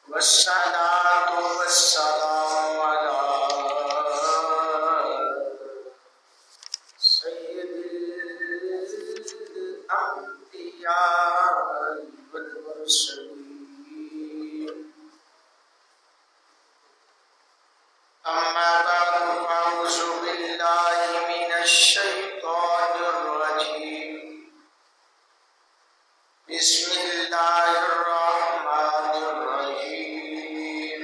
والصلاة والسلام على سيد الأنبياء والمرسلين أما بعد فأعوذ بالله من الشيطان الرجيم بسم الله الرحمن الرحيم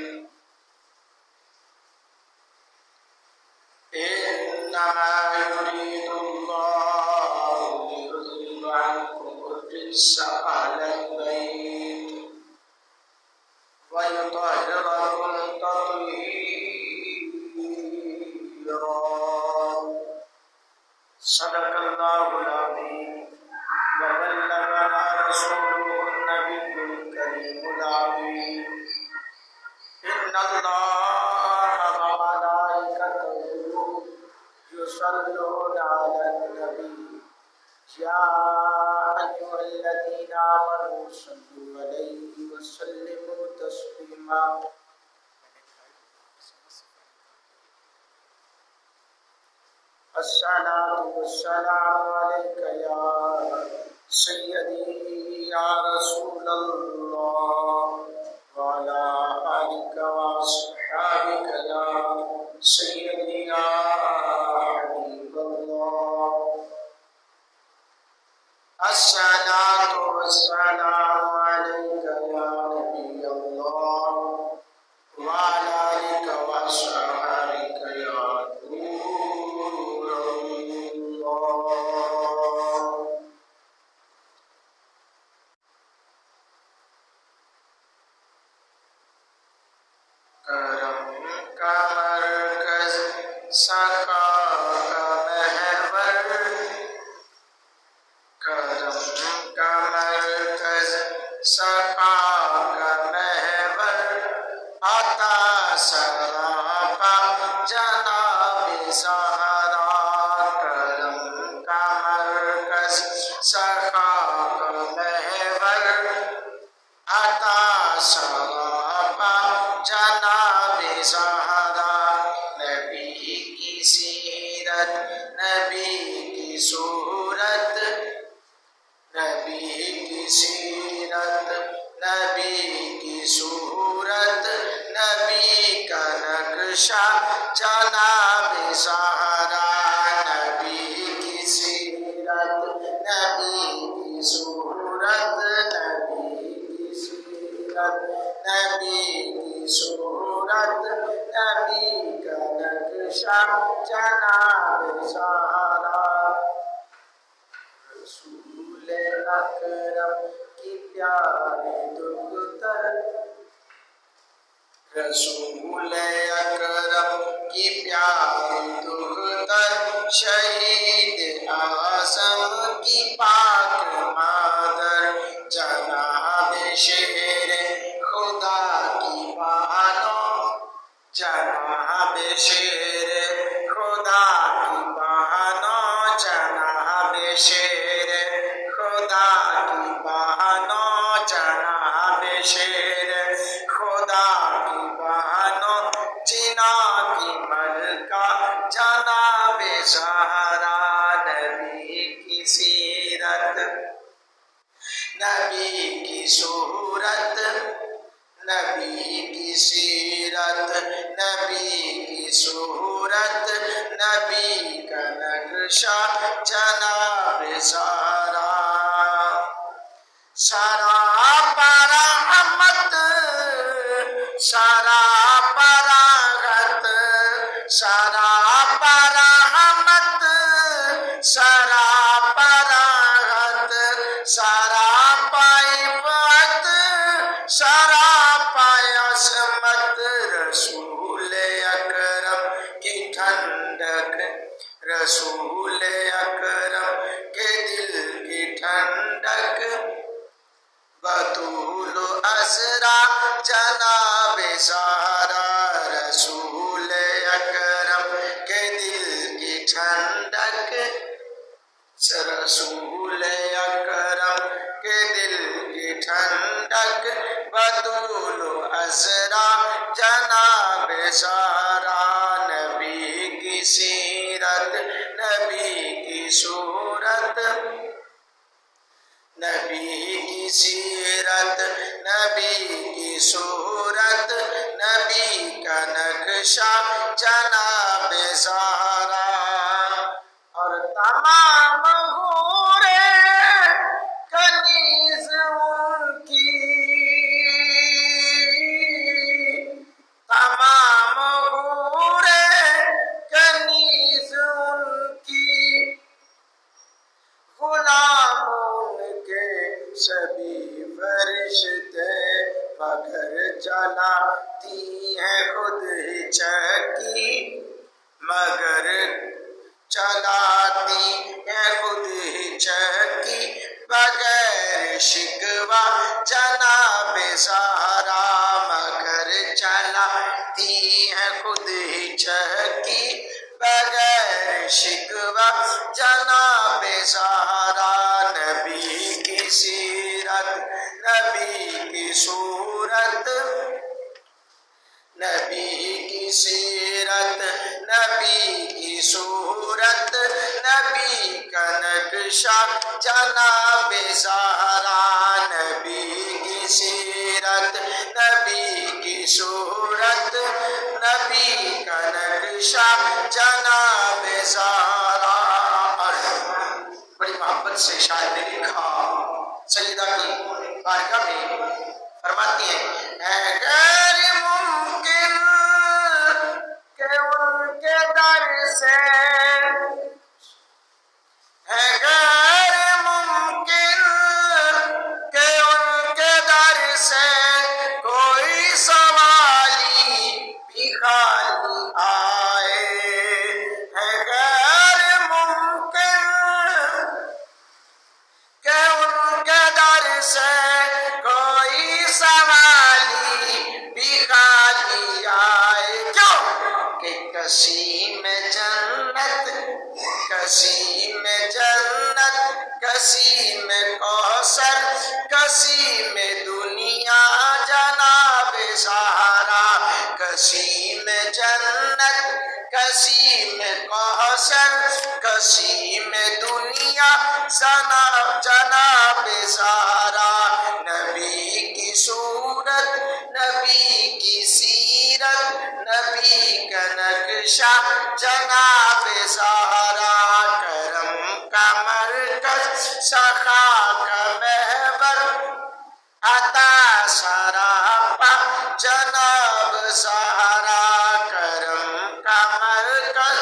إنما يريد الله ليذهب عنكم الرجس أهل البيت ويطهركم تطهيرا صدق الله العظيم وبلغنا رسوله النبي الكريم العظيم إن الله وملائكته يصلون على النبي يا أيها الذين آمنوا صلوا عليه وسلموا تسليما الصلاة والسلام عليك يا سيدي يا رسول الله وعلى آلك وأصحابك يا سيدي يا حبيب الله الصلاة والسلام عليك يا نبي الله وعلى آلك وأصحابك يا نور الله کرم کا مرکز سخا کا محور کرم کا مرکز سخا کا محور عطا سراپا جناب زہرا کرم کا مرکز سخا کا محور عطا سراپا جناب زہرا نبی کی سیرت نبی کی صورت نبی کی سیرت نبی کی صورت نبی کا نقشہ جناب زہرا نبی کی سیرت نبی کی صورت نبی کی سیرت نبی کی صورت نبی کا نقشہ جناب زہرا رسول اکرم کی پیاری دختر رسول اکرم کی پیاری دختر شہید اعظم کی پاک مادر جناب شیر خدا کی بانو جناب شیر خدا کی بانو جناب شیر خدا کی بانو جناب شیر خدا کی بانو جنا کی ملکہ جناب زہرا نبی کی سیرت نبی کی صورت نبی کی سیرت نبی کی صورت نبی کا نقشہ جناب زہرا سراپا رحمت سراپا راحت سراپا رحمت سراپا راحت سراپا عفت سراپا عصمت رسول اکرم کی ٹھنڈک، رسول اکرم کے دل کی ٹھنڈک، بطول و اسرا جناب سارا، رسول اکرم کے دل کی ٹھنڈک، رسول اکرم کے دل کی ٹھنڈک، بطول و اسرا جناب سارا، نبی کی سیرت نبی کی صورت، نبی کی سیرت نبی کی صورت، نبی کا نقشہ جناب سارا، اور تمام حوریں کنیز ان کی، تمام حوریں کنیز ان کی، غلام ان کے سبھی فرشتے، مگر چلاتی ہیں خود ہی چکی، مگر چلاتی ہے خود ہی چکی، بغیر شکوہ جناب سارا، مگر چلاتی ہے خود ہی چکی، بغیر شکوہ جناب سارا، نبی کی سیرت نبی کی صورت، نبی کی سیرت نبی کی صورت، نبی کا نقشہ جناب سارا، نبی کی سیرت نبی کی صورت، نبی کا نقشہ جناب سارا۔ اور بڑی محبت سے شاعر نے لکھا، سیدہ کی بارگاہ میں فرماتی ہیں، اے غیر ممکن کہ ان کے در سے، ہے غیر ممکن کہ ان کے در سے کوئی سوالی بھی خالی آئے، ہے غیر ممکن کہ ان کے در سے کوئی سوالی بھی خالی آئے، کیوں کہ کسی میں جنت، کسی میں جنت، کسی میں کوثر، کسی میں دنیا جناب سارا، کسی میں جنت، کسی میں کوثر، کسی میں دنیا جناب سارا، نبی کی صورت نبی کی سیرت، نبی کا نقشہ جناب سارا، کرم کا مرکز، سخا کا محور، عطا سراپا جناب سارا، کرم کا مرکز،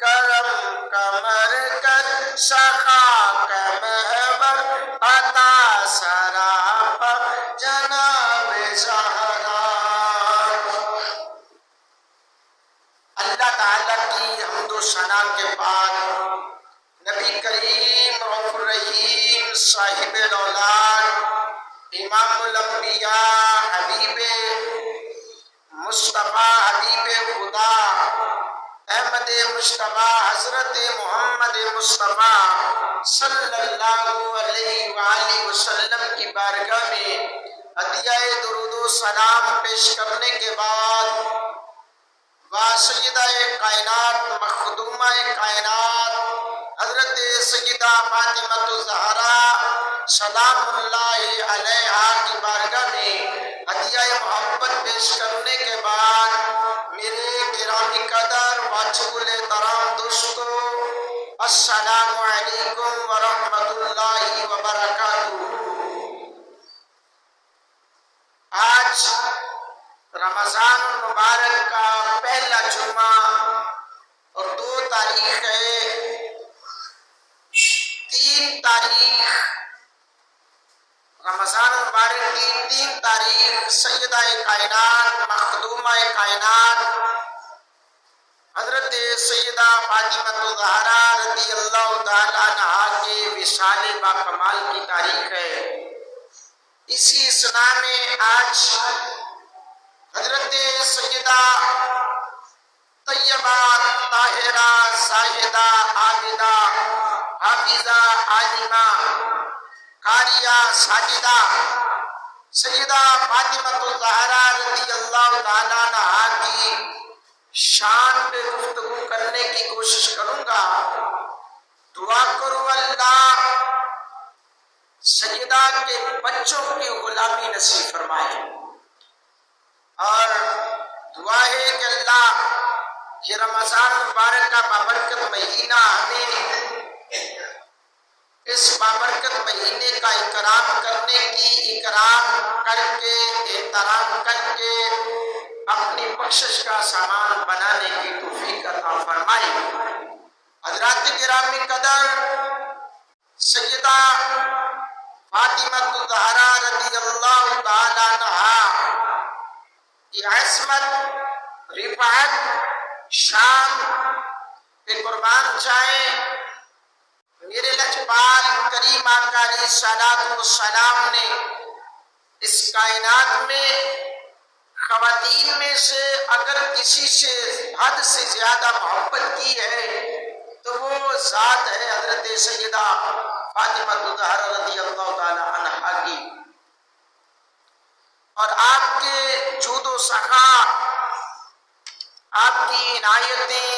کرم کا مرکز، سخا کا محور، عطا سراپا جناب سارا۔ اللہ تعالیٰ کی حمد و ثنا کے بعد نبی کریم رؤوف الرحیم صاحب الاولاد امام الانبیاء حبیب مصطفیٰ حبیب خدا احمد مصطفیٰ حضرت محمد مصطفیٰ صلی اللہ علیہ وآلہ وسلم کی بارگاہ میں ہدیہ درود و سلام پیش کرنے کے بعد سیدہ کائنات مخدومہ کائنات حضرت سیدہ فاطمہ الزہرا سلام اللہ علیہا کی بارگاہ میں ہدیہ محبت پیش کرنے کے بعد میرے گرامی قدر واجب الاحترام دوستو، السلام علیکم ورحمۃ اللہ وبرکاتہ۔ آج رمضان المبارک کا پہلا جمعہ اور 2 تاریخ ہے، 3 تاریخ رمضان المبارک کی 3 تاریخ کائنات مخدومہ کائنات حضرت سیدہ فاطمہ الزہرا رضی اللہ تعالیٰ عنہا کے وصال با کمال کی تاریخ ہے۔ اسی سنا میں آج حضرت سیدہ طیبہ طاہرہ زاہدہ عابدہ حافظہ عالمہ قاریہ ساجدہ سیدہ فاطمہ الزہرا رضی اللہ تعالیٰ عنہا کی شان پہ گفتگو کرنے کی کوشش کروں گا۔ دعا کرو اللہ سیدہ کے بچوں کی غلامی نصیب فرمائے، اور دعا ہے کہ اللہ یہ رمضان مبارک کا بابرکت مہینہ ہمیں اس بابرکت مہینے کا اکرام کرنے کی، اکرام کر کے احترام کر کے اپنی بخشش کا سامان بنانے کی توفیق عطا فرمائے۔ حضرات گرامی قدر، سیدہ فاطمہ الزہرا رضی اللہ تعالیٰ عنہا کی عصمت، رفعت، شان پہ قربان جائیں میرے لجپال کریم آقا علیہ الصلوۃ والسلام نے اس کائنات میں خواتین میں سے اگر کسی سے حد سے زیادہ محبت کی ہے تو وہ ذات ہے حضرت سیدہ فاطمہ الزہرا رضی اللہ تعالی عنہا کی۔ اور آپ کے جود و سخا، آپ کی عنایتیں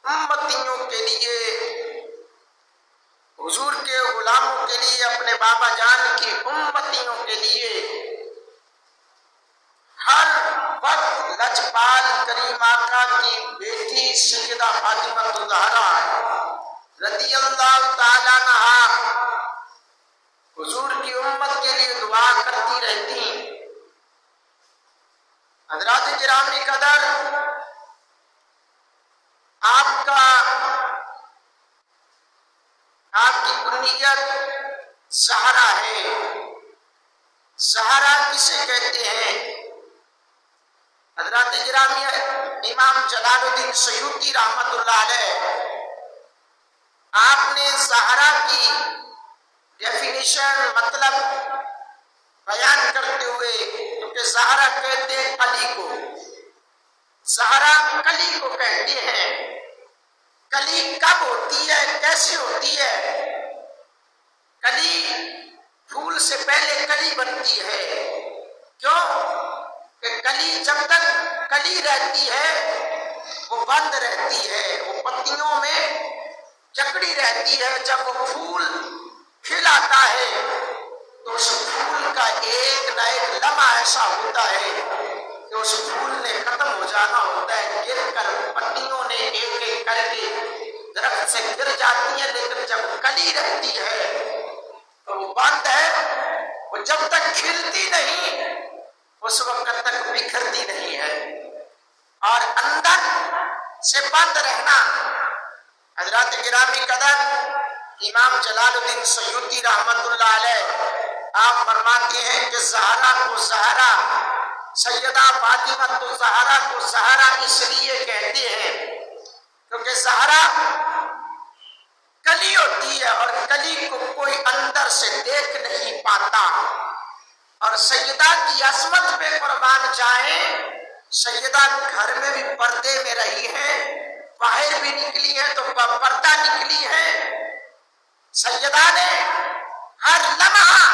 امتیوں کے لیے، حضور کے غلاموں کے لیے، اپنے بابا جان کی امتیوں کے لیے ہر وقت لجپال کریم آقا کی بیٹی سیدہ فاطمہ الزہرا رضی اللہ تعالیٰ عنہا حضور کی امت کے لیے دعا کرتی رہتی۔ حضرات گرامی قدر، آپ کی کنیت زہرا ہے۔ زہرا کسے کہتے ہیں؟ حضرات گرامی، امام جلال الدین سیوطی رحمت اللہ علیہ آپ نے زہرا کی ڈیفینیشن، مطلب بیان کرتے ہوئے، کیونکہ زہرا کہتے ہیں کلی کو، زہرا کلی کو کہتے ہیں۔ کلی کب ہوتی ہے، کیسے ہوتی ہے؟ کلی پھول سے پہلے کلی بنتی ہے۔ کیوں کہ کلی جب تک کلی رہتی ہے وہ بند رہتی ہے، وہ پتیوں میں جکڑی رہتی ہے۔ جب وہ پھول کھل آتا ہے تو اس پھول کا ایک نہ ایک لمحہ ایسا ہوتا ہے کہ اس پھول نے ختم ہو جانا ہوتا ہے، گر کر پتیوں نے ایک ایک کر کے درخت سے گر جاتی ہیں۔ لیکن جب کلی رہتی ہے تو وہ بند ہے، وہ جب تک کھلتی نہیں اس وقت تک بکھرتی نہیں ہے۔ اور اندر سے بند رہنا، حضرات گرامی قدر، امام جلال الدین سیوطی رحمت اللہ علیہ آپ فرماتے ہیں کہ زہرا کو زہرا، سیدہ فاطمہ الزہرا کو زہرا اس لیے کہتے ہیں کیونکہ زہرا کلی ہوتی ہے اور کلی کو کوئی اندر سے دیکھ نہیں پاتا۔ اور سیدہ کی عصمت پہ قربان جائیں، سیدہ گھر میں بھی پردے میں رہی ہیں، باہر بھی نکلی ہیں تو پردہ نکلی ہے۔ سیدہ نے ہر لمحہ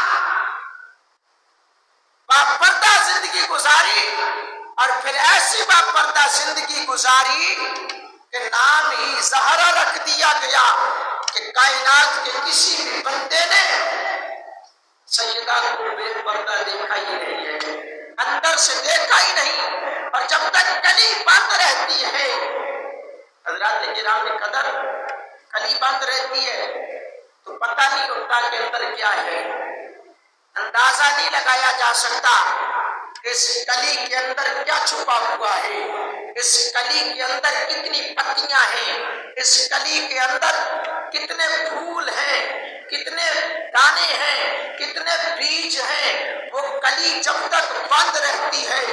باپردہ زندگی گزاری، اور پھر ایسی باپردہ زندگی گزاری کہ نام ہی زہرا رکھ دیا گیا کہ کائنات کے کسی بھی بندے نے سیدہ کو بے پردہ دیکھا ہی نہیں ہے، اندر سے دیکھا ہی نہیں۔ اور جب تک کلی بند رہتی ہے، حضرات گرامی قدر، کلی بند رہتی ہے تو پتہ نہیں ہوتا کہ اندر کیا ہے، اندازہ نہیں لگایا جا سکتا اس کلی کے اندر کیا چھپا ہوا ہے، اس کلی کے اندر کتنی پتیاں ہیں، اس کلی کے اندر کتنے پھول ہیں، کتنے دانے ہیں، کتنے بیج ہیں۔ وہ کلی جب تک صورت بند رہتی ہے،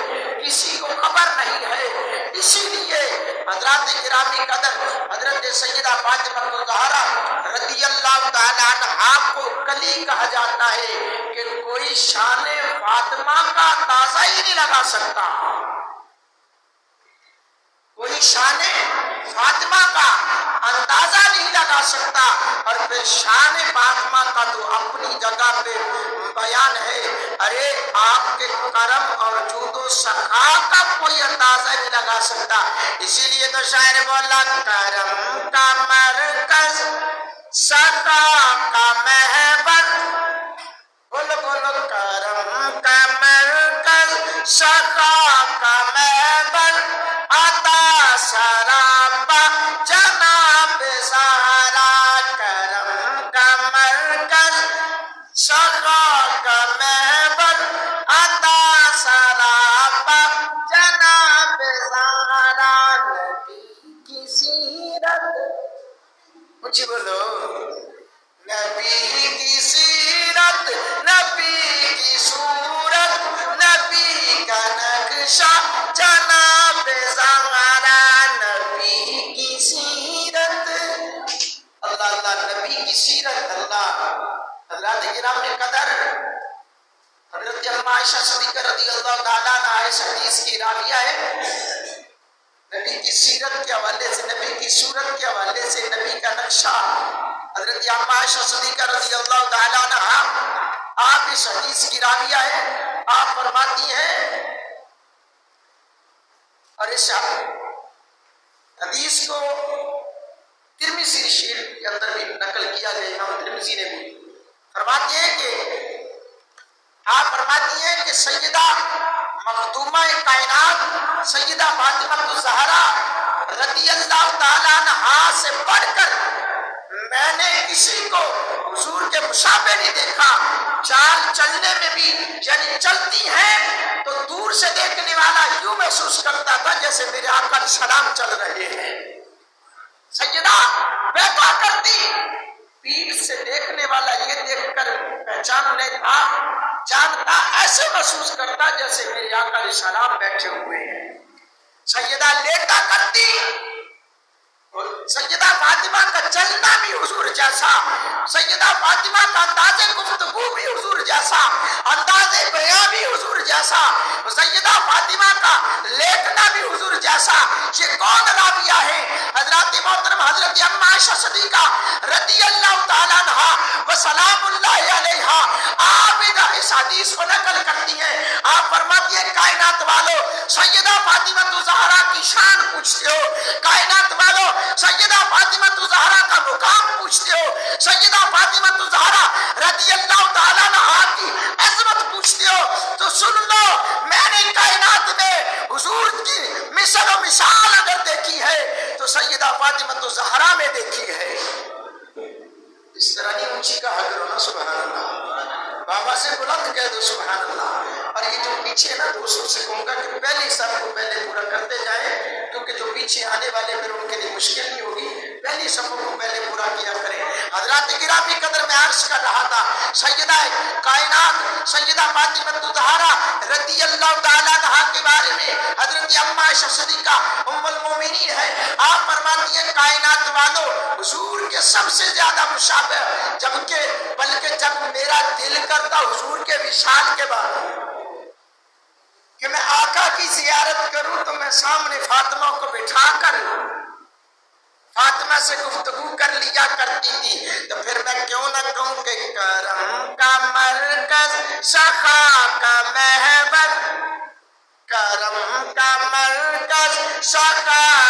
کسی کو خبر نہیں ہے۔ اسی لیے حضرات گرامی قدر حضرت سیدہ فاطمہ الزہرا رضی اللہ تعالی عنہا کو کلی کہا جاتا ہے کہ کوئی شان فاطمہ کا اندازہ ہی نہیں لگا سکتا، کوئی شان فاطمہ کا اندازہ نہیں لگا سکتا۔ اور پھر شان فاطمہ کا تو اپنی جگہ پہ بیان ہے، ارے آپ کے کرم اور جود و سخا کا کوئی اندازہ نہیں لگا سکتا۔ اسی لیے تو شاعر بولا کرم کا مرکز سخا کا محور، بولو بولو کرم کا مرکز سخا کا محور، عطا سراپا جناب زہرا، کرم کا مرکز سخا کا محور، عطا سراپا جناب زہرا، نبی کی سیرت، مجھے بولو نبی کی سیرت، نبی کی صورت، نبی کا نقشہ جناب زہرا، نبی کی سیرت، اللہ اللہ نبی کی سیرت اللہ۔ حضرات کرام قدر حضرت اماں عائشہ صدیقہ رضی اللہ تعالیٰ عنہا اس حدیث کی راویہ ہے، نبی کی سیرت کے حوالے سے، نبی کی صورت کے حوالے سے، نبی کا نقشہ۔ حضرت اماں عائشہ صدیقہ رضی اللہ تعالیٰ عنہا آپ اس حدیث کی راویہ ہے، آپ فرماتی ہیں، اور اس حدیث کو ترمذی شریف کے اندر بھی نقل کیا گیا، امام ترمذی نے بھی فرماتی ہیں کہ آپ فرماتی ہیں کہ سیدہ مخدومہ کائنات سیدہ فاطمہ الزہرا رضی اللہ تعالیٰ عنہا سے بڑھ کر میں نے کسی کو حضور کے مشابہ نہیں دیکھا، چال چلنے میں بھی، یعنی چلتی ہیں تو دور سے دیکھنے والا یوں محسوس کرتا تھا جیسے میرے آقا سلام چل رہے ہیں۔ سیدہ بیٹھا کرتی، پیٹھ سے دیکھنے والا یہ دیکھ کر پہچان لیتا، جانتا، ایسے محسوس کرتا جیسے میرے آقا علیہ السلام بیٹھے ہوئے ہیں۔ سیدہ لیٹا کرتی، سیدہ فاطمہ کا چلنا بھی حضور جیسا، سیدہ فاطمہ کا انداز گفتگو بھی حضور جیسا، انداز بیان بھی حضور جیسا، سیدہ فاطمہ کا لیٹنا بھی حضور جیسا۔ یہ کون راویہ ہے؟ حضرات محترم حضرت اماں عائشہ صدیقہ رضی اللہ تعالیٰ عنہا و سلام اللہ علیہا آپ اس حدیث کو نقل کرتی ہیں۔ آپ فرماتی ہیں کائنات والو سیدہ فاطمہ الزہرا کی شان پوچھتے ہو، کائنات والو سیدہ فاطمہ الزہرا کا مقام پوچھتے ہو، سیدہ فاطمہ الزہرا رضی اللہ تعالیٰ عنہا کی عظمت پوچھتے ہو، تو سن لو میں نے کائنات میں حضور کی مثل و مثال اگر دیکھی ہے تو سیدہ فاطمہ الزہرا میں دیکھی ہے۔ اس طرح نہیں اونچی کہا کرو نا سبحان اللہ، بابا سے بلند کہہ دو سبحان اللہ۔ اور یہ جو پیچھے نا دوستوں سے کہوں گا کہ پہلی صف کو پہلے پورا کرتے جائیں، کیونکہ جو پیچھے آنے والے پھر ان کے لیے مشکل نہیں ہوگی، پہلی صفوں کو پہلے پورا کیا کریں۔ حضرات گرامی قدر میں عرض کر رہا تھا، سیدہ کائنات سیدہ فاطمہ الزہرا رضی اللہ تعالیٰ عنہا کے بارے میں حضرت اماں عائشہ صدیقہ ام المومنین ہے، آپ فرماتی ہیں کائنات والو حضور کے سب سے زیادہ مشابہ، جبکہ بلکہ جب میرا دل کرتا حضور کے وصال کے بعد کہ میں آقا کی زیارت کروں تو میں سامنے فاطمہ کو بٹھا کر فاطمہ سے گفتگو کر لیا کرتی تھی، تو پھر میں کیوں نہ کہوں کہ کرم کا مرکز سخا کا محور، کرم کا مرکز سخا